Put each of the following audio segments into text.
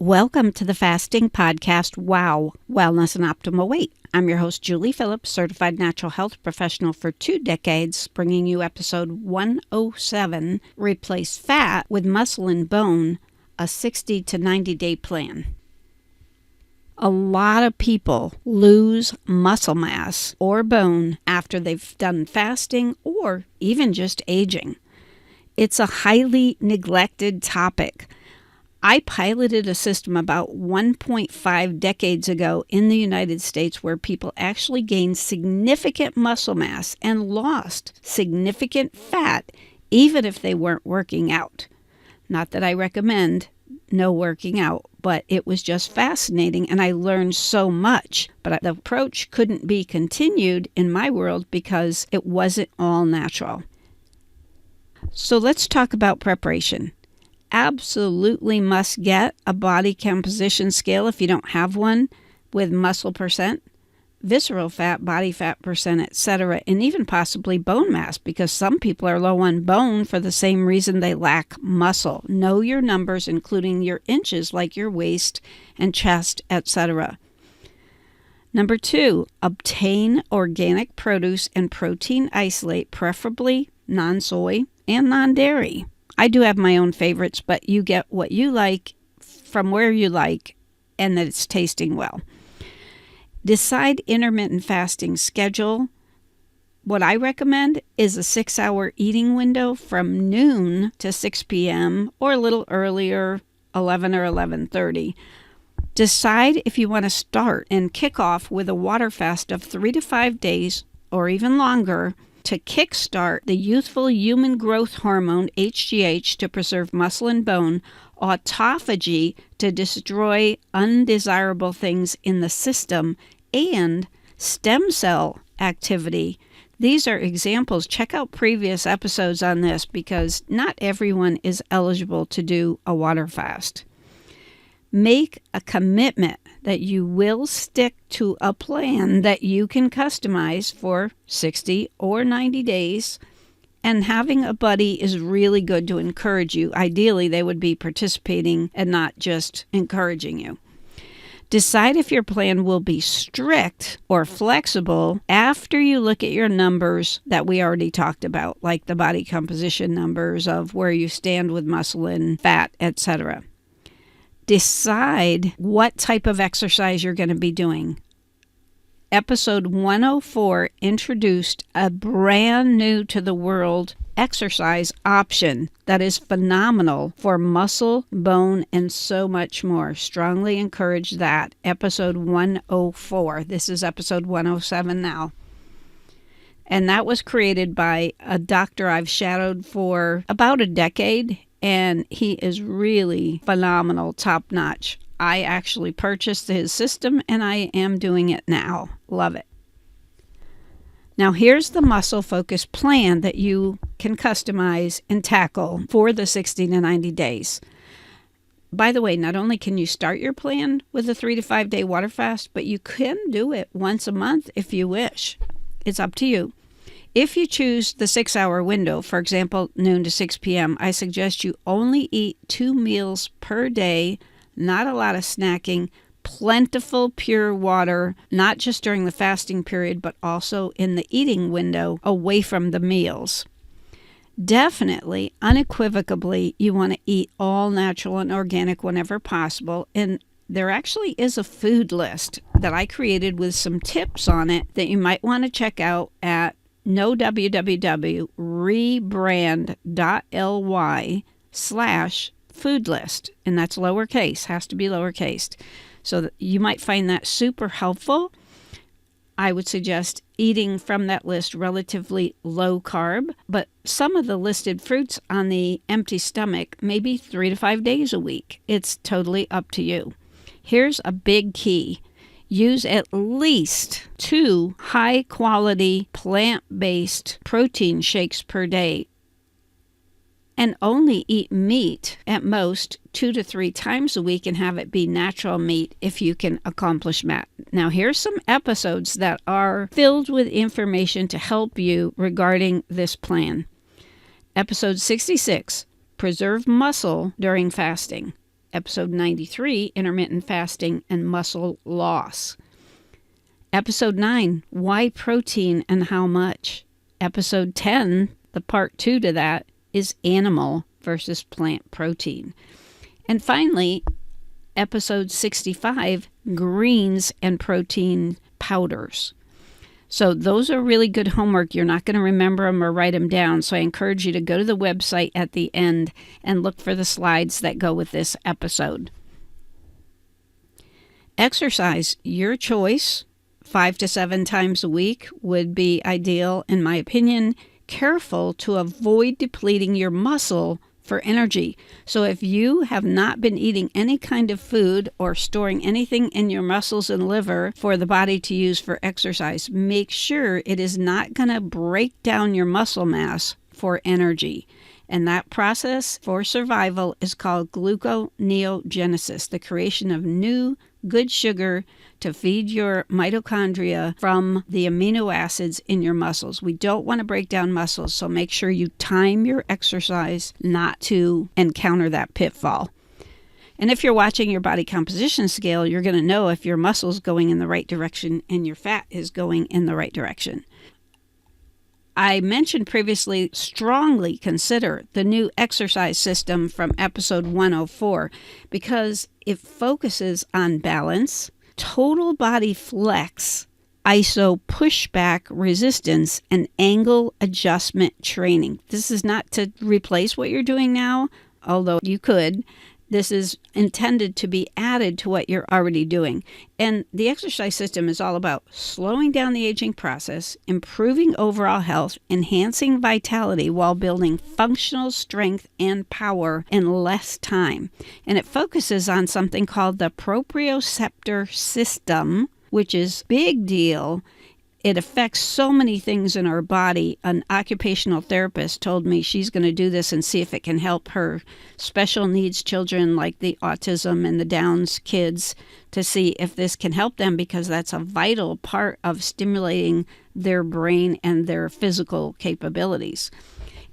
Welcome to the Fasting Podcast, Wow, Wellness and Optimal Weight. I'm your host, Julie Phillips, certified natural health professional for 2 decades, bringing you episode 107, Replace Fat with Muscle and Bone, a 60 to 90 day plan. A lot of people lose muscle mass or bone after they've done fasting or even just aging. It's a highly neglected topic. I piloted a system about 1.5 decades ago in the United States where people actually gained significant muscle mass and lost significant fat even if they weren't working out. Not that I recommend no working out, but it was just fascinating and I learned so much. But the approach couldn't be continued in my world because it wasn't all natural. So let's talk about preparation. Absolutely must get a body composition scale if you don't have one with muscle percent, visceral fat, body fat percent, etc., and even possibly bone mass because some people are low on bone for the same reason they lack muscle. Know your numbers, including your inches like your waist and chest, etc. Number 2, obtain organic produce and protein isolate, preferably non-soy and non-dairy. I do have my own favorites, but you get what you like from where you like and that it's tasting well. Decide intermittent fasting schedule. What I recommend is a 6-hour eating window from noon to 6 p.m. or a little earlier, 11 or 11:30. Decide if you want to start and kick off with a water fast of 3 to 5 days or even longer to kickstart the youthful human growth hormone, HGH, to preserve muscle and bone, autophagy to destroy undesirable things in the system, and stem cell activity. These are examples. Check out previous episodes on this because not everyone is eligible to do a water fast. Make a commitment that you will stick to a plan that you can customize for 60 or 90 days. And having a buddy is really good to encourage you. Ideally, they would be participating and not just encouraging you. Decide if your plan will be strict or flexible after you look at your numbers that we already talked about, like the body composition numbers of where you stand with muscle and fat, etc. Decide what type of exercise you're going to be doing. Episode 104 introduced a brand new to the world exercise option that is phenomenal for muscle, bone, and so much more. Strongly encourage that. Episode 104. This is episode 107 now. And that was created by a doctor I've shadowed for about a decade. And he is really phenomenal, top-notch. I actually purchased his system, and I am doing it now. Love it. Now, here's the muscle-focused plan that you can customize and tackle for the 60 to 90 days. By the way, not only can you start your plan with a 3 to 5 day water fast, but you can do it once a month if you wish. It's up to you. If you choose the 6-hour window, for example, noon to 6 p.m., I suggest you only eat 2 meals per day, not a lot of snacking, plentiful pure water, not just during the fasting period, but also in the eating window away from the meals. Definitely, unequivocally, you want to eat all natural and organic whenever possible, and there actually is a food list that I created with some tips on it that you might want to check out at www.rebrand.ly/food list. And that's lowercase, has to be lowercase. So that you might find that super helpful. I would suggest eating from that list relatively low carb, but some of the listed fruits on the empty stomach, maybe 3 to 5 days a week. It's totally up to you. Here's a big key. Use at least 2 high-quality plant-based protein shakes per day and only eat meat at most 2 to 3 times a week and have it be natural meat if you can accomplish that. Now, here's some episodes that are filled with information to help you regarding this plan. Episode 66, Preserve Muscle During Fasting. Episode 93, intermittent fasting and muscle loss. Episode 9, why protein and how much. Episode 10, the part 2 to that, is animal versus plant protein. And finally, episode 65, greens and protein powders. So those are really good homework. You're not going to remember them or write them down. So I encourage you to go to the website at the end and look for the slides that go with this episode. Exercise, your choice. 5 to 7 times a week would be ideal, in my opinion. Careful to avoid depleting your muscle for energy. So if you have not been eating any kind of food or storing anything in your muscles and liver for the body to use for exercise, make sure it is not going to break down your muscle mass for energy. And that process for survival is called gluconeogenesis, the creation of new good sugar to feed your mitochondria from the amino acids in your muscles. We don't want to break down muscles, so make sure you time your exercise not to encounter that pitfall. And if you're watching your body composition scale, you're going to know if your muscle's going in the right direction and your fat is going in the right direction. I mentioned previously, strongly consider the new exercise system from episode 104 because it focuses on balance, total body flex, iso pushback resistance, and angle adjustment training. This is not to replace what you're doing now, although you could. This is intended to be added to what you're already doing. And the exercise system is all about slowing down the aging process, improving overall health, enhancing vitality while building functional strength and power in less time. And it focuses on something called the proprioceptor system, which is a big deal. It affects so many things in our body. An occupational therapist told me she's going to do this and see if it can help her special needs children like the autism and the Downs kids to see if this can help them because that's a vital part of stimulating their brain and their physical capabilities.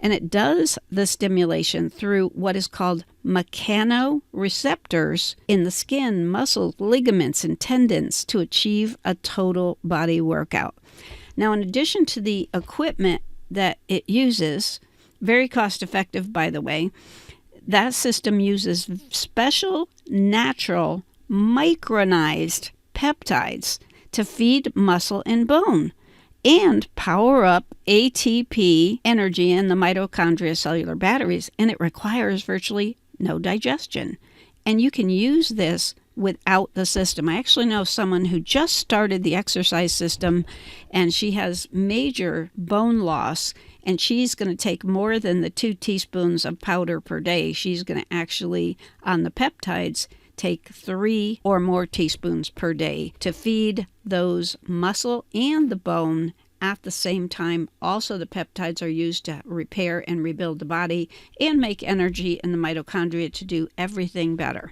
And it does the stimulation through what is called mechano-receptors in the skin, muscles, ligaments, and tendons to achieve a total body workout. Now, in addition to the equipment that it uses, very cost-effective, by the way, that system uses special, natural, micronized peptides to feed muscle and bone and power up ATP energy in the mitochondria cellular batteries, and it requires virtually no digestion. And you can use this without the system. I actually know someone who just started the exercise system, and she has major bone loss, and she's going to take more than the 2 teaspoons of powder per day. She's going to actually, on the peptides, take 3 or more teaspoons per day to feed those muscle and the bone at the same time. Also, the peptides are used to repair and rebuild the body and make energy in the mitochondria to do everything better.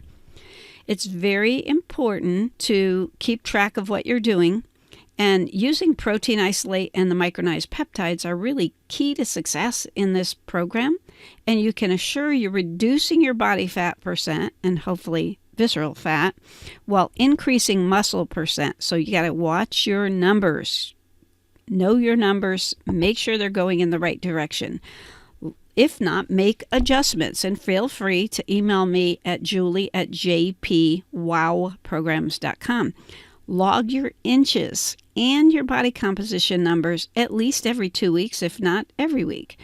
It's very important to keep track of what you're doing, and using protein isolate and the micronized peptides are really key to success in this program, and you can assure you're reducing your body fat percent and hopefully visceral fat while increasing muscle percent. So you got to watch your numbers, know your numbers, make sure they're going in the right direction. If not, make adjustments, and feel free to email me at julie@jpwowprograms.com. Log your inches and your body composition numbers at least every 2 weeks, if not every week,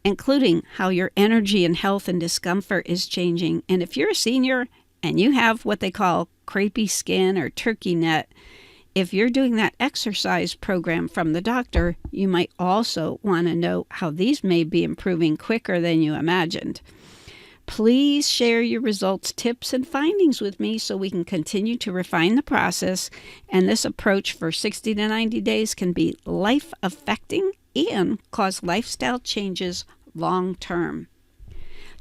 including how your energy and health and discomfort is changing. And if you're a senior and you have what they call crepey skin or turkey neck, if you're doing that exercise program from the doctor, you might also want to know how these may be improving quicker than you imagined. Please share your results, tips, and findings with me so we can continue to refine the process. And this approach for 60 to 90 days can be life-affecting and cause lifestyle changes long-term.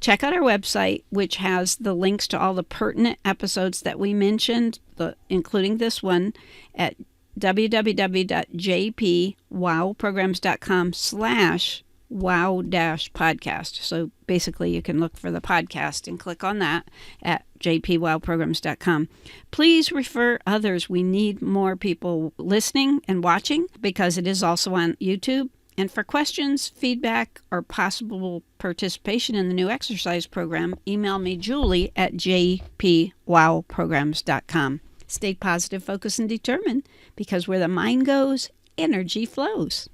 Check out our website, which has the links to all the pertinent episodes that we mentioned, including this one, at www.jpwowprograms.com/ JPWOW-podcast. So basically you can look for the podcast and click on that at jpwowprograms.com. Please refer others. We need more people listening and watching because it is also on YouTube. And for questions, feedback, or possible participation in the new exercise program, email me, Julie, at jpwowprograms.com. Stay positive, focused, and determined, because where the mind goes, energy flows.